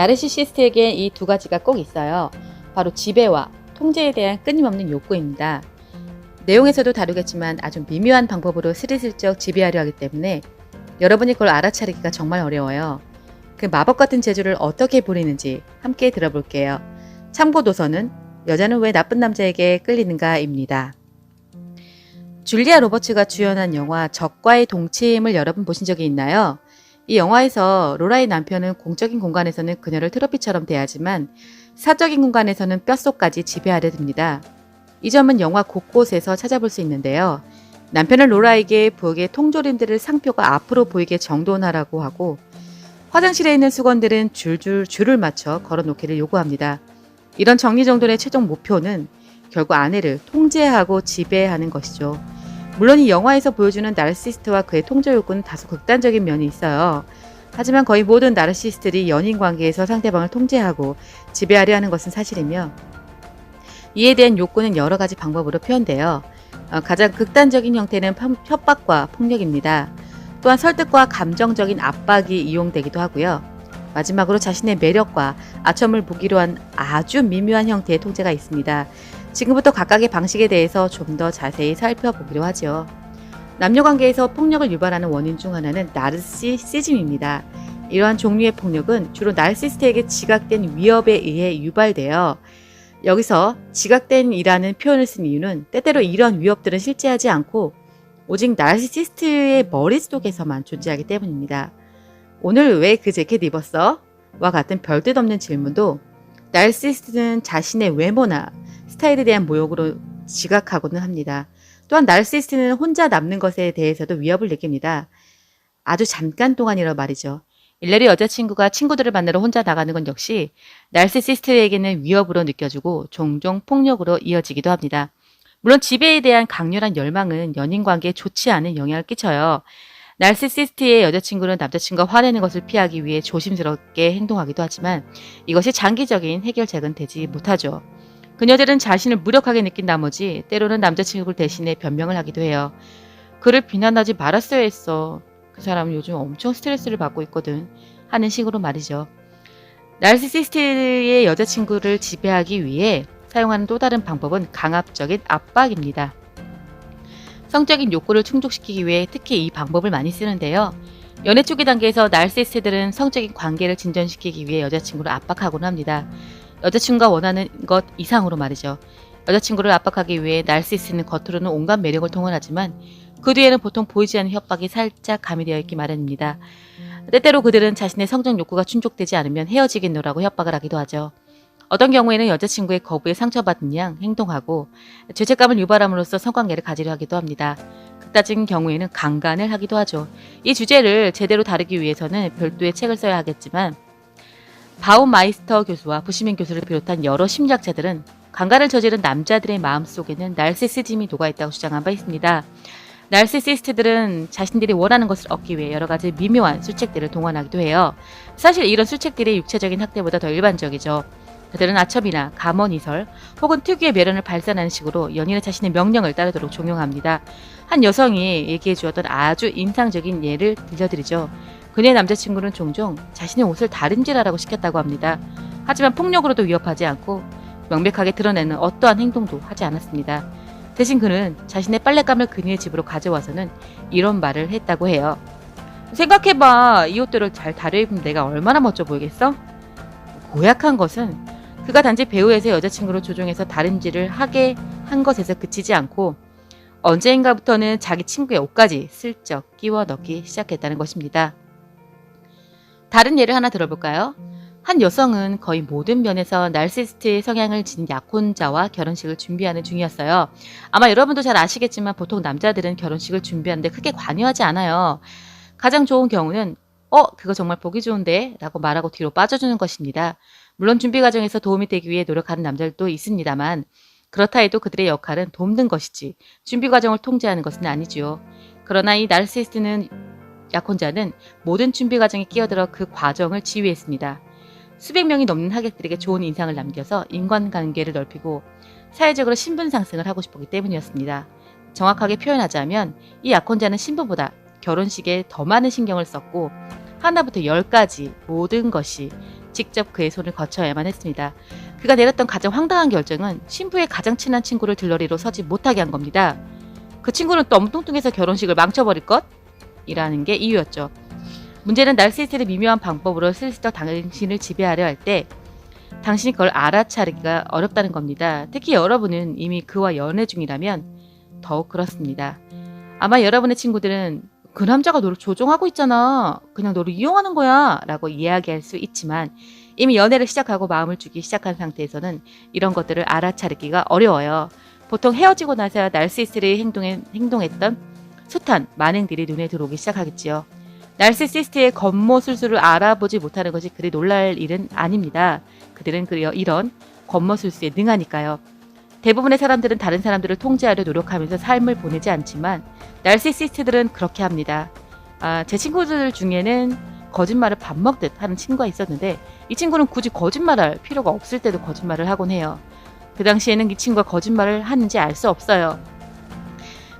나르시시스트에겐 이 두 가지가 꼭 있어요. 바로 지배와 통제에 대한 끊임없는 욕구입니다. 내용에서도 다루겠지만 아주 미묘한 방법으로 스리슬쩍 지배하려 하기 때문에 여러분이 그걸 알아차리기가 정말 어려워요. 그 마법 같은 재주를 어떻게 부리는지 함께 들어볼게요. 참고 도서는 여자는 왜 나쁜 남자에게 끌리는가입니다. 줄리아 로버츠가 주연한 영화 적과의 동침을 여러분 보신 적이 있나요? 이 영화에서 로라의 남편은 공적인 공간에서는 그녀를 트로피처럼 대하지만 사적인 공간에서는 뼛속까지 지배하려 듭니다. 이 점은 영화 곳곳에서 찾아볼 수 있는데요. 남편은 로라에게 부엌의 통조림들을 상표가 앞으로 보이게 정돈하라고 하고 화장실에 있는 수건들은 줄을 맞춰 걸어놓기를 요구합니다. 이런 정리정돈의 최종 목표는 결국 아내를 통제하고 지배하는 것이죠. 물론 이 영화에서 보여주는 나르시시스트와 그의 통제 욕구는 다소 극단적인 면이 있어요. 하지만 거의 모든 나르시시스트들이 연인 관계에서 상대방을 통제하고 지배하려 하는 것은 사실이며 이에 대한 욕구는 여러 가지 방법으로 표현돼요. 가장 극단적인 형태는 협박과 폭력입니다. 또한 설득과 감정적인 압박이 이용되기도 하고요. 마지막으로 자신의 매력과 아첨을 보기로 한 아주 미묘한 형태의 통제가 있습니다. 지금부터 각각의 방식에 대해서 좀 더 자세히 살펴보기로 하죠. 남녀관계에서 폭력을 유발하는 원인 중 하나는 나르시시즘입니다. 이러한 종류의 폭력은 주로 나르시시스트에게 지각된 위협에 의해 유발되어 여기서 지각된 이라는 표현을 쓴 이유는 때때로 이런 위협들은 실제하지 않고 오직 나르시시스트의 머릿속에서만 존재하기 때문입니다. 오늘 왜 그 재킷 입었어? 와 같은 별뜻 없는 질문도 나르시시스트는 자신의 외모나 스타일에 대한 모욕으로 지각하고는 합니다. 또한 나르시시스트는 혼자 남는 것에 대해서도 위협을 느낍니다. 아주 잠깐 동안이라 말이죠. 일레리 여자친구가 친구들을 만나러 혼자 나가는 건 역시 나르시시스트에게는 위협으로 느껴지고 종종 폭력으로 이어지기도 합니다. 물론 지배에 대한 강렬한 열망은 연인관계에 좋지 않은 영향을 끼쳐요. 나르시시스트의 여자친구는 남자친구가 화내는 것을 피하기 위해 조심스럽게 행동하기도 하지만 이것이 장기적인 해결책은 되지 못하죠. 그녀들은 자신을 무력하게 느낀 나머지 때로는 남자친구를 대신해 변명을 하기도 해요. 그를 비난하지 말았어야 했어. 그 사람은 요즘 엄청 스트레스를 받고 있거든. 하는 식으로 말이죠. 나르시시스트의 여자친구를 지배하기 위해 사용하는 또 다른 방법은 강압적인 압박입니다. 성적인 욕구를 충족시키기 위해 특히 이 방법을 많이 쓰는데요. 연애 초기 단계에서 나르시시스트들은 성적인 관계를 진전시키기 위해 여자친구를 압박하곤 합니다. 여자친구가 원하는 것 이상으로 말이죠. 여자친구를 압박하기 위해 나르시시스트는 겉으로는 온갖 매력을 동원하지만 그 뒤에는 보통 보이지 않는 협박이 살짝 가미되어 있기 마련입니다. 때때로 그들은 자신의 성적 욕구가 충족되지 않으면 헤어지겠노라고 협박을 하기도 하죠. 어떤 경우에는 여자친구의 거부에 상처받은 양 행동하고 죄책감을 유발함으로써 성관계를 가지려 하기도 합니다. 극단적인 경우에는 강간을 하기도 하죠. 이 주제를 제대로 다루기 위해서는 별도의 책을 써야 하겠지만 바움마이스터 교수와 부시민 교수를 비롯한 여러 심리학자들은 강간을 저지른 남자들의 마음속에는 나르시시즘이 녹아있다고 주장한 바 있습니다. 나르시시스트들은 자신들이 원하는 것을 얻기 위해 여러 가지 미묘한 수책들을 동원하기도 해요. 사실 이런 수책들이 육체적인 학대보다 더 일반적이죠. 그들은 아첨이나 감언이설 혹은 특유의 매련을 발산하는 식으로 연인은 자신의 명령을 따르도록 종용합니다. 한 여성이 얘기해 주었던 아주 인상적인 예를 들려드리죠. 그녀의 남자친구는 종종 자신의 옷을 다림질하라고 시켰다고 합니다. 하지만 폭력으로도 위협하지 않고 명백하게 드러내는 어떠한 행동도 하지 않았습니다. 대신 그는 자신의 빨랫감을 그녀의 집으로 가져와서는 이런 말을 했다고 해요. 생각해봐. 이 옷들을 잘 다려입으면 내가 얼마나 멋져 보이겠어? 고약한 것은 그가 단지 배우에서 여자친구를 조종해서 다림질을 하게 한 것에서 그치지 않고 언젠가부터는 자기 친구의 옷까지 슬쩍 끼워 넣기 시작했다는 것입니다. 다른 예를 하나 들어볼까요? 한 여성은 거의 모든 면에서 나르시시스트의 성향을 지닌 약혼자와 결혼식을 준비하는 중이었어요. 아마 여러분도 잘 아시겠지만 보통 남자들은 결혼식을 준비하는데 크게 관여하지 않아요. 가장 좋은 경우는 그거 정말 보기 좋은데 라고 말하고 뒤로 빠져주는 것입니다. 물론 준비 과정에서 도움이 되기 위해 노력하는 남자들도 있습니다만 그렇다 해도 그들의 역할은 돕는 것이지 준비 과정을 통제하는 것은 아니지요. 그러나 이 나르시시스트는 약혼자는 모든 준비 과정에 끼어들어 그 과정을 지휘했습니다. 수백 명이 넘는 하객들에게 좋은 인상을 남겨서 인간관계를 넓히고 사회적으로 신분 상승을 하고 싶었기 때문이었습니다. 정확하게 표현하자면 이 약혼자는 신부보다 결혼식에 더 많은 신경을 썼고 하나부터 10까지 모든 것이 직접 그의 손을 거쳐야만 했습니다. 그가 내렸던 가장 황당한 결정은 신부의 가장 친한 친구를 들러리로 서지 못하게 한 겁니다. 그 친구는 또 엉뚱뚱해서 결혼식을 망쳐버릴 것? 이라는 게 이유였죠. 문제는 날시스의 미묘한 방법으로 슬슬 당신을 지배하려 할 때 당신이 그걸 알아차리기가 어렵다는 겁니다. 특히 여러분은 이미 그와 연애 중이라면 더욱 그렇습니다. 아마 여러분의 친구들은 그 남자가 너를 조종하고 있잖아. 그냥 너를 이용하는 거야. 라고 이야기할 수 있지만 이미 연애를 시작하고 마음을 주기 시작한 상태에서는 이런 것들을 알아차리기가 어려워요. 보통 헤어지고 나서야 날시스를 행동했던 숱한 만행들이 눈에 들어오기 시작하겠지요. 날시시스트의 겉모술수를 알아보지 못하는 것이 그리 놀랄 일은 아닙니다. 그들은 이런 겉모술수에 능하니까요. 대부분의 사람들은 다른 사람들을 통제하려 노력하면서 삶을 보내지 않지만 날시시스트들은 그렇게 합니다. 제 친구들 중에는 거짓말을 밥 먹듯 하는 친구가 있었는데 이 친구는 굳이 거짓말할 필요가 없을 때도 거짓말을 하곤 해요. 그 당시에는 이 친구가 거짓말을 하는지 알 수 없어요.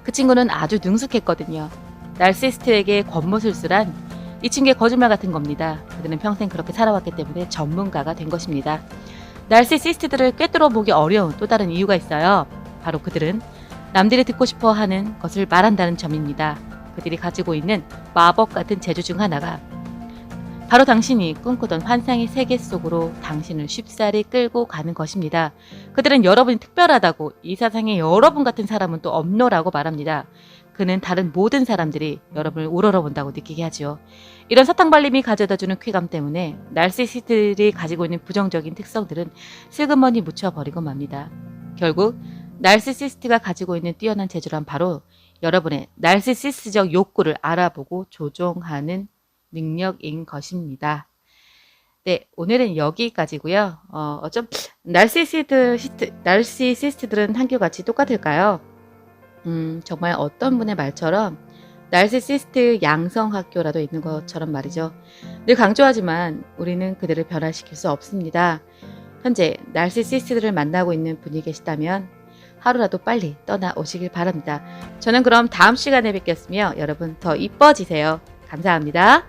그 친구는 아주 능숙했거든요. 날시스트에게 겉모술수란 이 친구의 거짓말 같은 겁니다. 그들은 평생 그렇게 살아왔기 때문에 전문가가 된 것입니다. 날시시스트들을 꿰뚫어 보기 어려운 또 다른 이유가 있어요. 바로 그들은 남들이 듣고 싶어 하는 것을 말한다는 점입니다. 그들이 가지고 있는 마법 같은 재주 중 하나가 바로 당신이 꿈꾸던 환상의 세계 속으로 당신을 쉽사리 끌고 가는 것입니다. 그들은 여러분이 특별하다고 이 세상에 여러분 같은 사람은 또 없노라고 말합니다. 그는 다른 모든 사람들이 여러분을 우러러본다고 느끼게 하죠. 이런 사탕발림이 가져다주는 쾌감 때문에 날시시스트들이 가지고 있는 부정적인 특성들은 슬그머니 묻혀버리고 맙니다. 결국 날시시스트가 가지고 있는 뛰어난 재주란 바로 여러분의 날시시스적 욕구를 알아보고 조종하는 능력인 것입니다. 네, 오늘은 여기까지고요. 날시시스트들은 한결같이 똑같을까요? 정말 어떤 분의 말처럼 날시시스트 양성학교라도 있는 것처럼 말이죠. 늘 강조하지만 우리는 그들을 변화시킬 수 없습니다. 현재 날시시스트들을 만나고 있는 분이 계시다면 하루라도 빨리 떠나오시길 바랍니다. 저는 그럼 다음 시간에 뵙겠으며 여러분 더 이뻐지세요. 감사합니다.